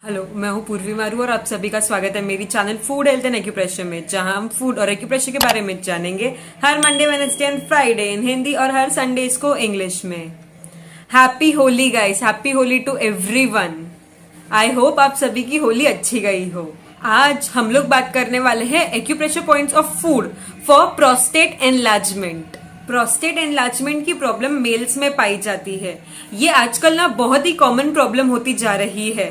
Hello, मैं हूँ पूर्वी मारू और आप सभी का स्वागत है मेरी channel food health and acupressure में, जहां हम फूड और एक्यूप्रेशर के बारे में जानेंगे हर Monday, Wednesday and Friday in Hindi और हर संडे इसको इंग्लिश में। Happy Holi guys, happy Holi to everyone. I hope आप सभी की होली अच्छी गई हो। आज हम लोग बात करने वाले हैं acupressure points of food for prostate enlargement. Prostate enlargement की प्रॉब्लम मेल्स में पाई जाती है। ये आजकल ना बहुत ही कॉमन प्रॉब्लम होती जा रही है।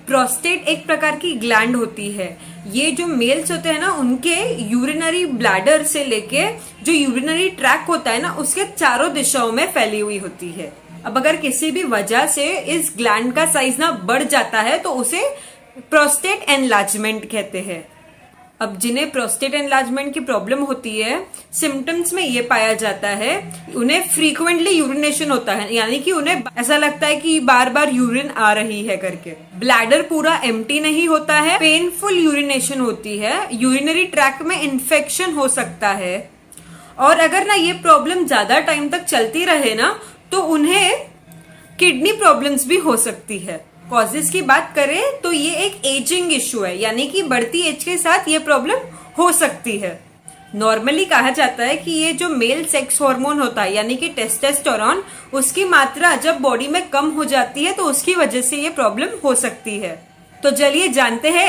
प्रोस्टेट एक प्रकार की ग्लैंड होती है। ये जो मेल्स होते हैं ना, उनके यूरिनरी ब्लैडर से लेके जो यूरिनरी ट्रैक होता है ना, उसके चारों दिशाओं में फैली हुई होती है। अब अगर किसी भी वजह से इस ग्लैंड का साइज ना बढ़ जाता है तो उसे प्रोस्टेट एनलार्जमेंट कहते हैं। अब जिन्हें प्रोस्टेट एनलार्जमेंट की प्रॉब्लम होती है, सिम्टम्स में ये पाया जाता है, उन्हें फ्रीक्वेंटली यूरिनेशन होता है, यानी कि उन्हें ऐसा लगता है कि बार बार यूरिन आ रही है करके। ब्लैडर पूरा एम्प्टी नहीं होता है, पेनफुल यूरिनेशन होती है, यूरिनरी ट्रैक में इन्फेक्शन हो सकता है। और अगर ना ये प्रॉब्लम ज्यादा टाइम तक चलती रहे ना, तो उन्हें किडनी प्रॉब्लम्स भी हो सकती है। कॉजेस की बात करें तो ये एक एजिंग इश्यू है, यानी कि बढ़ती एज के साथ ये प्रॉब्लम हो सकती है। नॉर्मली कहा जाता है कि ये जो मेल सेक्स हार्मोन होता है, यानी कि टेस्टोस्टेरोन, उसकी मात्रा जब बॉडी में कम हो जाती है तो उसकी वजह से ये प्रॉब्लम हो सकती है। तो चलिए जानते हैं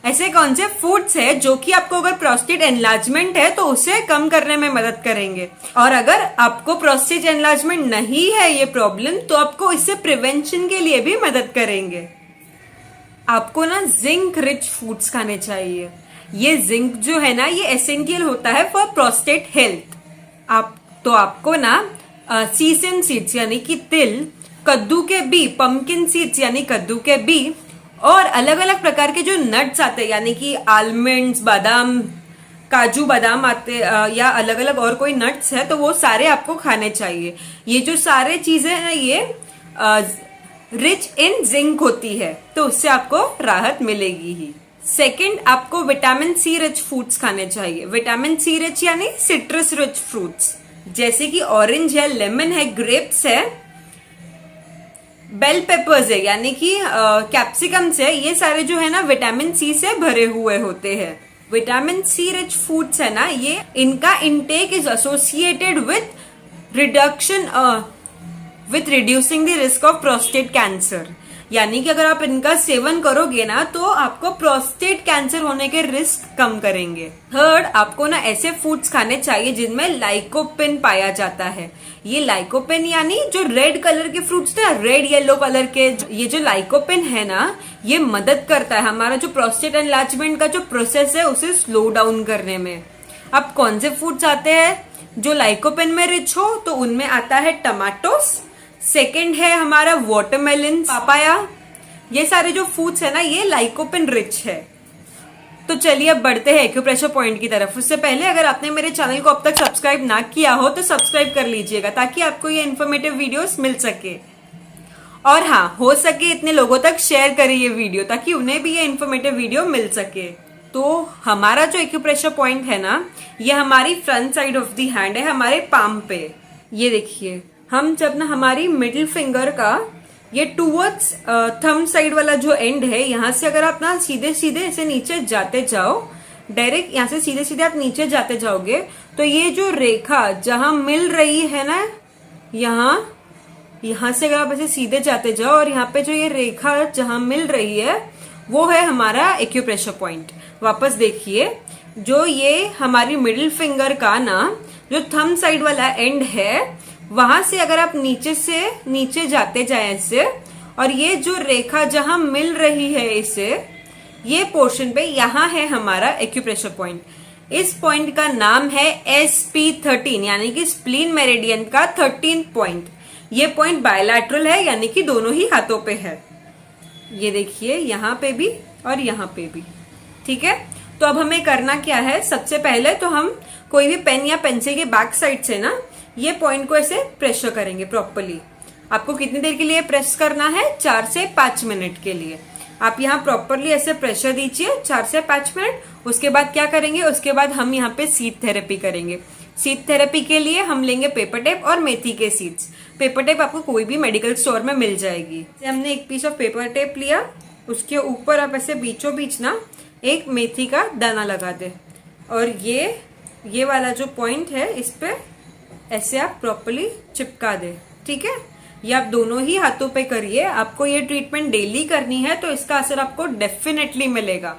ऐसे कौन से फूड्स है जो कि आपको अगर प्रोस्टेट एनलार्जमेंट है तो उसे कम करने में मदद करेंगे। और अगर आपको प्रोस्टेट एनलार्जमेंट नहीं है ये प्रॉब्लम, तो आपको इससे प्रिवेंशन के लिए भी मदद करेंगे। आपको ना जिंक रिच फूड्स खाने चाहिए। ये जिंक जो है ना, ये एसेंशियल होता है फॉर प्रोस्टेट हेल्थ। आपको ना सीसम सीड्स यानी कि तिल, कद्दू के बी, पंपकिन सीड्स यानी कद्दू के बी, और अलग अलग प्रकार के जो नट्स आते हैं, यानी कि आलमंड्स, बादाम, काजू बादाम आते, या अलग अलग और कोई नट्स है, तो वो सारे आपको खाने चाहिए। ये जो सारे चीजें हैं ये रिच इन जिंक होती है, तो उससे आपको राहत मिलेगी ही। सेकंड, आपको विटामिन सी रिच फूड्स खाने चाहिए। विटामिन सी रिच यानी सिट्रस रिच फ्रूट्स, जैसे कि ऑरेंज है, लेमन है, ग्रेप्स है, बेल पेपर्स है, यानी कि कैप्सिकम्स है। ये सारे जो है ना विटामिन सी से भरे हुए होते हैं। विटामिन सी रिच फूड्स है ना, ये इनका intake is associated with reducing the risk of prostate cancer, यानी कि अगर आप इनका सेवन करोगे ना तो आपको प्रोस्टेट कैंसर होने के रिस्क कम करेंगे। थर्ड, आपको ना ऐसे फूड्स खाने चाहिए जिनमें लाइकोपिन पाया जाता है। ये लाइकोपिन यानी जो रेड कलर के फ्रूट्स थे, रेड येलो कलर के, ये जो लाइकोपिन है ना, ये मदद करता है हमारा जो प्रोस्टेट एनलार्जमेंट का जो प्रोसेस है उसे स्लो डाउन करने में। अब कौन से फूड्स आते हैं जो लाइकोपिन में रिच हो, तो उनमें आता है टमाटोस, सेकंड है हमारा वाटरमेलन, पापाया। ये सारे जो फूड्स है ना, ये लाइकोपिन रिच है। तो चलिए अब बढ़ते हैं एक्यूप्रेशर पॉइंट की तरफ। उससे पहले अगर आपने मेरे चैनल को अब तक सब्सक्राइब ना किया हो तो सब्सक्राइब कर लीजिएगा, ताकि आपको ये इन्फॉर्मेटिव वीडियोस मिल सके। और हाँ, हो सके इतने लोगों तक शेयर करें ये वीडियो, ताकि उन्हें भी ये इन्फॉर्मेटिव वीडियो मिल सके। तो हमारा जो एक्यूप्रेशर पॉइंट है ना, ये हमारी front side of the hand है, हमारे पाम पे। ये देखिए, हम जब ना हमारी मिडिल फिंगर का ये टूवर्ड्स थंब साइड वाला जो एंड है, यहाँ से अगर आप ना सीधे सीधे ऐसे नीचे जाते जाओ, डायरेक्ट यहाँ से सीधे सीधे आप नीचे जाते जाओगे, तो ये जो रेखा जहां मिल रही है ना, यहाँ से अगर आप ऐसे सीधे जाते जाओ और यहाँ पे जो ये रेखा जहां मिल रही है, वो है हमारा एक्यूप्रेशर पॉइंट। वापस देखिए, जो ये हमारी मिडिल फिंगर का ना जो थंब साइड वाला एंड है, वहां से अगर आप नीचे से नीचे जाते जाए इससे, और ये जो रेखा जहां मिल रही है इसे, ये पोर्शन पे यहाँ है हमारा एक्यूप्रेशर पॉइंट। इस पॉइंट का नाम है SP13, यानी कि स्प्लीन मेरिडियन का 13 पॉइंट। ये पॉइंट बायलैटरल है, यानी कि दोनों ही हाथों पे है। ये देखिए, यहाँ पे भी और यहाँ पे भी। ठीक है, तो अब हमें करना क्या है, सबसे पहले तो हम कोई भी पेन या पेंसिल के बैक साइड से ना ये पॉइंट को ऐसे प्रेशर करेंगे प्रॉपरली। आपको कितनी देर के लिए प्रेस करना है? 4 से 5 मिनट के लिए। आप यहाँ प्रॉपरली ऐसे प्रेशर दीजिए 4 से 5 मिनट। उसके बाद क्या करेंगे, उसके बाद हम यहाँ पे सीड थेरेपी करेंगे। सीड थेरेपी के लिए हम लेंगे पेपर टेप और मेथी के सीड्स। पेपर टेप आपको कोई भी मेडिकल स्टोर में मिल जाएगी। हमने एक पीस ऑफ पेपर टेप लिया, उसके ऊपर आप ऐसे बीचों बीच ना एक मेथी का दाना लगा दे, और ये वाला जो पॉइंट है इस पे ऐसे आप प्रॉपर्ली चिपका दे। ठीक है, ये आप दोनों ही हाथों पे करिए। आपको ये ट्रीटमेंट डेली करनी है तो इसका असर आपको डेफिनेटली मिलेगा।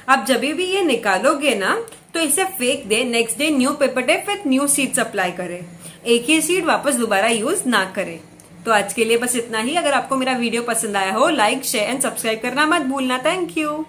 आप जब भी ये निकालोगे ना तो इसे फेंक दे, next day new paper tape with new seeds apply करें। एक ही सीड वापस दोबारा यूज ना करें। तो आज के लिए बस इतना ही। अगर आपको मेरा वीडियो पसंद आया हो, लाइक शेयर एंड सब्सक्राइब करना मत भूलना। Thank you.